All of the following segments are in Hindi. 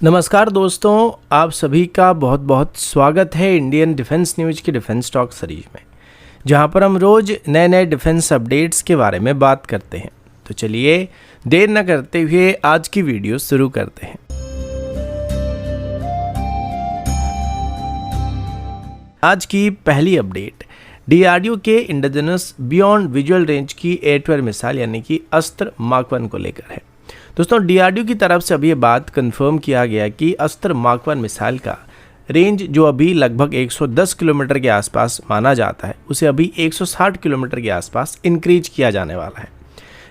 नमस्कार दोस्तों, आप सभी का बहुत बहुत स्वागत है इंडियन डिफेंस न्यूज़ की डिफेंस टॉक सीरीज में, जहां पर हम रोज़ नए नए डिफेंस अपडेट्स के बारे में बात करते हैं। तो चलिए देर न करते हुए आज की वीडियो शुरू करते हैं। आज की पहली अपडेट डीआरडीओ के इंडिजिनस बियॉन्ड विजुअल रेंज की एयर टू एयर मिसाइल यानी कि अस्त्र मार्क 1 को लेकर है। दोस्तों, डीआरडीओ की तरफ से अभी ये बात कंफर्म किया गया कि अस्त्र मार्क 1 मिसाइल का रेंज जो अभी लगभग 110 किलोमीटर के आसपास माना जाता है, उसे अभी 160 किलोमीटर के आसपास इंक्रीज किया जाने वाला है।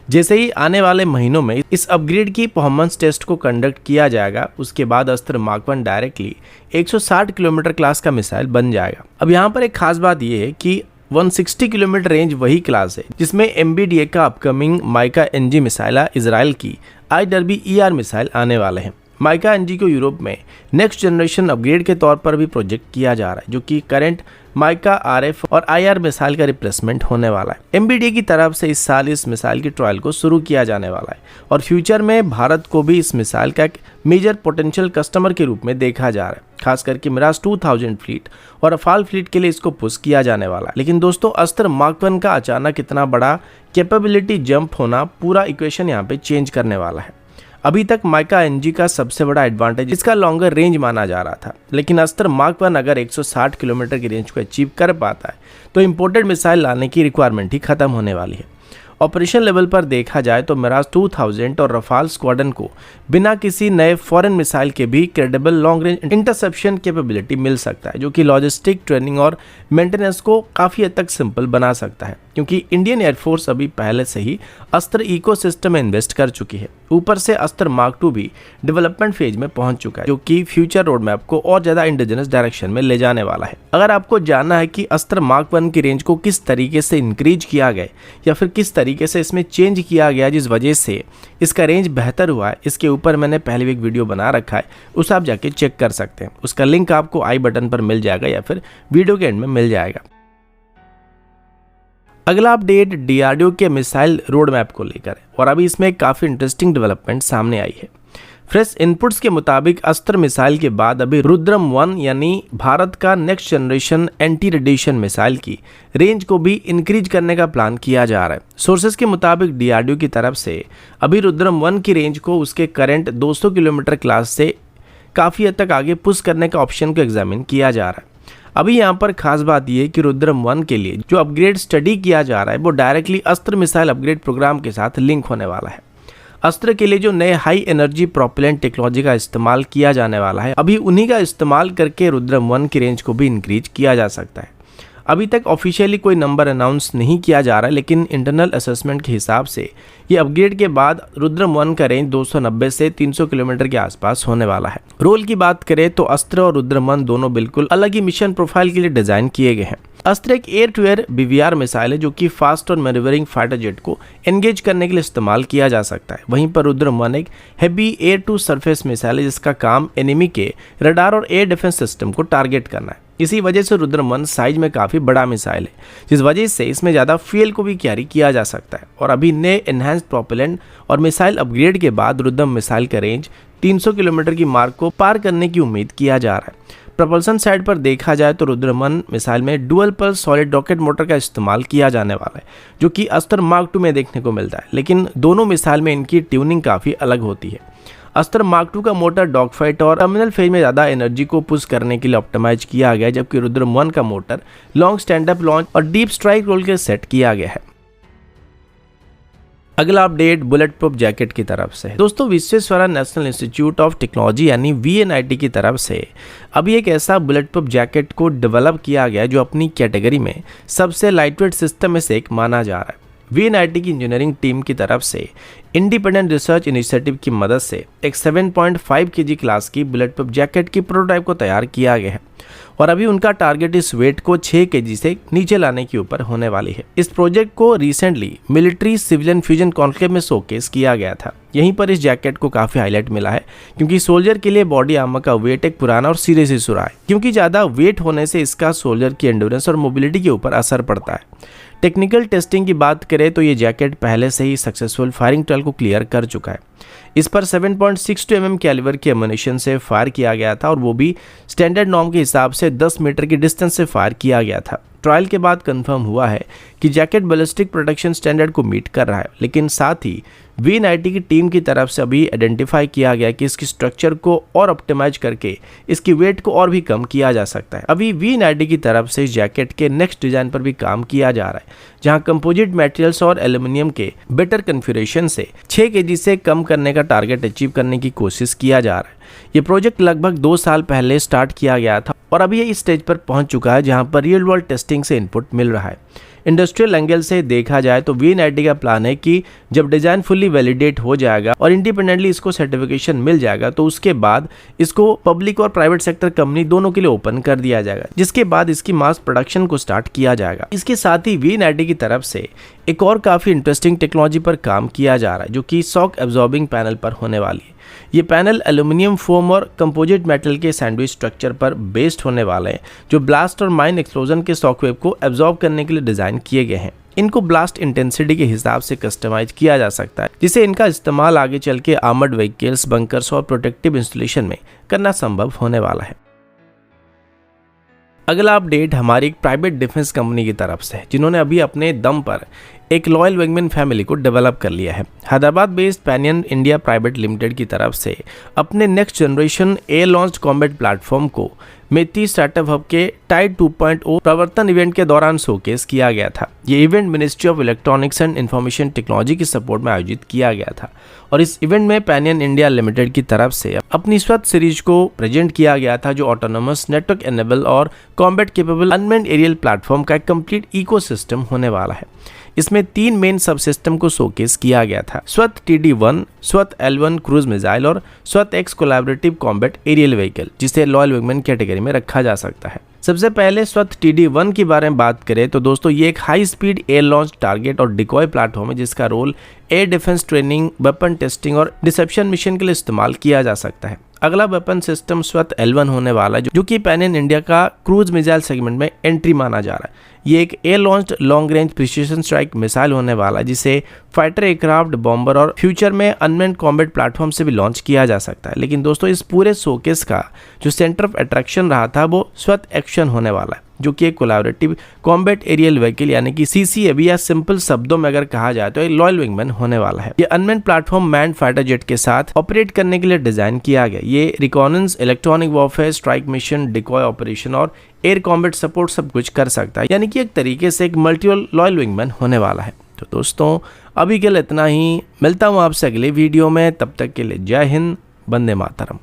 जैसे ही आने वाले महीनों में इस अपग्रेड की परफॉर्मेंस टेस्ट को कंडक्ट किया जाएगा, उसके बाद अस्त्र मार्क 1 डायरेक्टली 160 किलोमीटर क्लास का मिसाइल बन जाएगा। अब यहाँ पर एक खास बात यह है कि 160 किलोमीटर रेंज वही क्लास है जिसमें एमबीडीए का upcoming MICA NG missile Israel की IWER मिसाइल आने वाले हैं। माइका एनजी को यूरोप में नेक्स्ट जनरेशन अपग्रेड के तौर पर भी प्रोजेक्ट किया जा रहा है, जो कि करंट माइका RF और IR मिसाइल का रिप्लेसमेंट होने वाला है। एमबीडीए की तरफ से इस साल इस मिसाइल की ट्रायल को शुरू किया जाने वाला है और फ्यूचर में भारत को भी इस मिसाइल का एक मेजर पोटेंशियल कस्टमर के रूप में देखा जा रहा है। खास करके मिराज 2000 फ्लीट और रफाल फ्लीट के लिए इसको पुश किया जाने वाला है। लेकिन दोस्तों, अस्त्र मार्क 1 का अचानक इतना बड़ा कैपेबिलिटी जंप होना पूरा इक्वेशन यहाँ पे चेंज करने वाला है। अभी तक माइका एनजी का सबसे बड़ा एडवांटेज इसका लॉन्गर रेंज माना जा रहा था, लेकिन अस्त्र मार्क 1 अगर 160 किलोमीटर की रेंज को अचीव कर पाता है तो इंपोर्टेड मिसाइल लाने की रिक्वायरमेंट ही खत्म होने वाली है। ऑपरेशन लेवल पर देखा जाए तो मिराज 2000 और रफाल स्क्वाड्रन को बिना किसी नए फॉरेन मिसाइल के भी credible long range interception capability मिल सकता है, जो कि लॉजिस्टिक, ट्रेनिंग और मेंटेनेंस को काफ़ी हद तक सिंपल बना सकता है, क्योंकि इंडियन एयरफोर्स अभी पहले से ही अस्त्र इकोसिस्टम में इन्वेस्ट कर चुकी है। ऊपर से अस्त्र मार्क 2 भी डेवलपमेंट फेज में पहुंच चुका है, जो कि फ्यूचर रोड मैप को और ज़्यादा इंडिजिनस डायरेक्शन में ले जाने वाला है। अगर आपको जानना है कि अस्त्र मार्क 1 की रेंज को किस तरीके से इंक्रीज किया गया या फिर किस तरीके से इसमें चेंज किया गया जिस वजह से इसका रेंज बेहतर हुआ है, इसके ऊपर मैंने पहले भी एक वीडियो बना रखा है, उसे आप जाके चेक कर सकते हैं। उसका लिंक आपको आई बटन पर मिल जाएगा या फिर वीडियो के एंड में मिल जाएगा। अगला अपडेट डीआरडीओ के मिसाइल रोड मैप को लेकर है और अभी इसमें काफ़ी इंटरेस्टिंग डेवलपमेंट सामने आई है। फ्रेश इनपुट्स के मुताबिक अस्त्र मिसाइल के बाद अभी रुद्रम 1 यानी भारत का next generation anti radiation missile की रेंज को भी इंक्रीज करने का प्लान किया जा रहा है। सोर्सेज के मुताबिक डीआरडीओ की तरफ से अभी रुद्रम 1 की रेंज को उसके करंट 200 किलोमीटर क्लास से काफ़ी हद तक आगे पुश करने का ऑप्शन को एग्जामिन किया जा रहा है। अभी यहाँ पर खास बात यह है कि रुद्रम 1 के लिए जो अपग्रेड स्टडी किया जा रहा है वो डायरेक्टली अस्त्र मिसाइल अपग्रेड प्रोग्राम के साथ लिंक होने वाला है। अस्त्र के लिए जो नए हाई एनर्जी प्रोपेलेंट टेक्नोलॉजी का इस्तेमाल किया जाने वाला है, अभी उन्हीं का इस्तेमाल करके रुद्रम 1 की रेंज को भी इंक्रीज किया जा सकता है। अभी तक ऑफिशियली कोई नंबर अनाउंस नहीं किया जा रहा है, लेकिन इंटरनल असेसमेंट के हिसाब से ये अपग्रेड के बाद रुद्रम 1 का रेंज 290 से 300 किलोमीटर के आसपास होने वाला है। रोल की बात करें तो अस्त्र और रुद्रम 1 दोनों बिल्कुल अलग ही मिशन प्रोफाइल के लिए डिजाइन किए गए हैं। अस्त्र एक air to air BVR missile है, जो कि फास्ट और मैन्यूवरिंग फाइटर जेट को एंगेज करने के लिए इस्तेमाल किया जा सकता है। वहीं पर रुद्रम 1 एक heavy air to surface missile है, जिसका काम एनिमी के रडार और एयर डिफेंस सिस्टम को टारगेट करना है। इसी वजह से रुद्रम 1 साइज में काफ़ी बड़ा मिसाइल है, जिस वजह से इसमें ज़्यादा फ्यूल को भी कैरी किया जा सकता है। और अभी नए एनहांस्ड प्रोपेलेंट और मिसाइल अपग्रेड के बाद रुद्रम मिसाइल का रेंज 300 किलोमीटर की मार्क को पार करने की उम्मीद किया जा रहा है। प्रपल्सन साइड पर देखा जाए तो रुद्रम 1 मिसाइल में dual pulse solid rocket motor का इस्तेमाल किया जाने वाला है, जो कि अस्त्र मार्क 2 में देखने को मिलता है, लेकिन दोनों मिसाइल में इनकी ट्यूनिंग काफ़ी अलग होती है। अस्त्र मार्क 2 का मोटर डॉग फाइट और टर्मिनल फेज में ज़्यादा एनर्जी को पुश करने के लिए ऑप्टिमाइज किया गया है, जबकि रुद्रम 1 का motor long stand up launch और डीप स्ट्राइक रोल के सेट किया गया है। अगला अपडेट बुलेट प्रूफ जैकेट की तरफ से है। दोस्तों, Visvesvaraya national institute of technology यानी VNIT की तरफ से अभी एक ऐसा बुलेट प्रूफ जैकेट को डेवलप किया गया है जो अपनी कैटेगरी में सबसे लाइटवेट सिस्टम में से एक माना जा रहा है। VNIT की इंजीनियरिंग टीम की तरफ से इंडिपेंडेंट रिसर्च इनिशिएटिव की मदद से एक 7.5 kg क्लास की बुलेट प्रूफ जैकेट की प्रोटोटाइप को तैयार किया गया है और अभी उनका टारगेट इस वेट को 6 kg से नीचे लाने के ऊपर होने वाली है। इस प्रोजेक्ट को recently military civilian fusion conclave में शोकेस किया गया था। यहीं पर इस जैकेट को काफ़ी हाईलाइट मिला है, क्योंकि सोल्जर के लिए बॉडी आर्मर का वेट एक पुराना और सीरियस इशू रहा है, क्योंकि ज़्यादा वेट होने से इसका सोल्जर की एंड्योरेंस और मोबिलिटी के ऊपर असर पड़ता है। टेक्निकल टेस्टिंग की बात करें तो ये जैकेट पहले से ही सक्सेसफुल फायरिंग ट्रायल को क्लियर कर चुका है। इस पर 7.62 mm कैलिबर के एमुनेशन से फायर किया गया था और वो भी स्टैंडर्ड नॉर्म के हिसाब से 10 मीटर की डिस्टेंस से फायर किया गया था। ट्रायल के बाद कंफर्म हुआ है कि जैकेट बैलिस्टिक प्रोटेक्शन स्टैंडर्ड को मीट कर रहा है, लेकिन साथ ही V90 की टीम की तरफ से अभी आइडेंटिफाई किया गया कि इसकी स्ट्रक्चर को और ऑप्टिमाइज करके इसकी वेट को और भी कम किया जा सकता है। अभी V90 की तरफ से इस जैकेट के नेक्स्ट डिजाइन पर भी काम किया जा रहा है, जहां कंपोजिट मटेरियल्स और एल्यूमिनियम के बेटर कन्फिगरेशन से 6 kg से कम करने का टारगेट अचीव करने की कोशिश किया जा रहा है। ये प्रोजेक्ट लगभग 2 साल पहले स्टार्ट किया गया था और अभी ये इस स्टेज पर पहुंच चुका है जहां पर रियल वर्ल्ड टेस्टिंग से इनपुट मिल रहा है। इंडस्ट्रियल एंगल से देखा जाए तो V90 का प्लान है कि जब डिज़ाइन फुल्ली वैलिडेट हो जाएगा और इंडिपेंडेंटली इसको सर्टिफिकेशन मिल जाएगा तो उसके बाद इसको पब्लिक और प्राइवेट सेक्टर कंपनी दोनों के लिए ओपन कर दिया जाएगा, जिसके बाद इसकी मास प्रोडक्शन को स्टार्ट किया जाएगा। इसके साथ ही V90 की तरफ से एक और काफ़ी इंटरेस्टिंग टेक्नोलॉजी पर काम किया जा रहा है, जो कि शॉक एब्जॉर्बिंग पैनल पर होने वाली है। ये पैनल एल्यूमिनियम फोम और कंपोजिट मेटल के सैंडविच स्ट्रक्चर पर बेस्ड होने वाले हैं, जो ब्लास्ट और माइन एक्सप्लोजन के शॉकवेव को एब्जॉर्ब करने के लिए डिज़ाइन किए गए हैं। इनको ब्लास्ट इंटेंसिटी के हिसाब से कस्टमाइज किया जा सकता है, जिससे इनका इस्तेमाल आगे चल के आर्मर्ड व्हीकल्स, बंकर्स और प्रोटेक्टिव इंस्टॉलेशन में करना संभव होने वाला है। अगला अपडेट हमारी एक प्राइवेट डिफेंस कंपनी की तरफ से है, जिन्होंने अभी अपने दम पर एक लॉयल विंगमैन फैमिली को डेवलप कर लिया है। हैदराबाद बेस्ड पैनियन इंडिया प्राइवेट लिमिटेड की तरफ से अपने next generation air launched combat platform को मेती स्टार्टअप हब के टाइड 2.0 प्रवर्तन इवेंट के दौरान शोकेस किया गया था। ये event ministry of electronics and information technology की सपोर्ट में आयोजित किया गया था और इस इवेंट में पैनियन इंडिया लिमिटेड की तरफ से अपनी स्वत सीरीज को प्रेजेंट किया गया था, जो ऑटोनोमस, नेटवर्क एनेबल और combat capable unmanned aerial platform का एक कंप्लीट इकोसिस्टम होने वाला है। इसमें 3 मेन सब सिस्टम को शोकेस किया गया था: स्वत TD1, स्वत L1 क्रूज मिसाइल और स्वत X collaborative combat aerial vehicle, जिसे लॉयल विंगमैन कैटेगरी में रखा जा सकता है। सबसे पहले स्वत TD1 के बारे में बात करें तो दोस्तों ये एक high speed air launch target और डिकॉय प्लेटफॉर्म है, जिसका role air defence training, weapon testing और डिसेप्शन मिशन के लिए इस्तेमाल किया जा सकता है। अगला वेपन सिस्टम स्वत L1 होने वाला है, जो कि पैनियन इंडिया का क्रूज मिसाइल सेगमेंट में एंट्री माना जा रहा है। ये एक air launched long range precision strike missile होने वाला है, जिसे फाइटर एयरक्राफ्ट, बॉम्बर और फ्यूचर में अनमैन्ड कॉम्बैट प्लेटफॉर्म से भी लॉन्च किया जा सकता है। लेकिन दोस्तों इस पूरे शोकेस का जो सेंटर ऑफ अट्रैक्शन रहा था वो स्वत एक्शन होने वाला है, जो कि एक कोलैबोरेटिव कॉम्बैट एरियल व्हीकल यानी कि CCAV या सिंपल शब्दों में अगर कहा जाए तो लॉयल विंगमैन होने वाला है। ये unmanned platform manned fighter jet के साथ ऑपरेट करने के लिए डिजाइन किया गया। ये reconnaissance, electronic warfare, strike mission, decoy operation और एयर कॉम्बैट सपोर्ट सब कुछ कर सकता है, यानी कि एक तरीके से एक मल्टी रोल लॉयल विंगमैन होने वाला है। तो दोस्तों अभी के लिए इतना ही, मिलता हूँ आपसे अगले वीडियो में, तब तक के लिए जय हिंद, वंदे मातरम।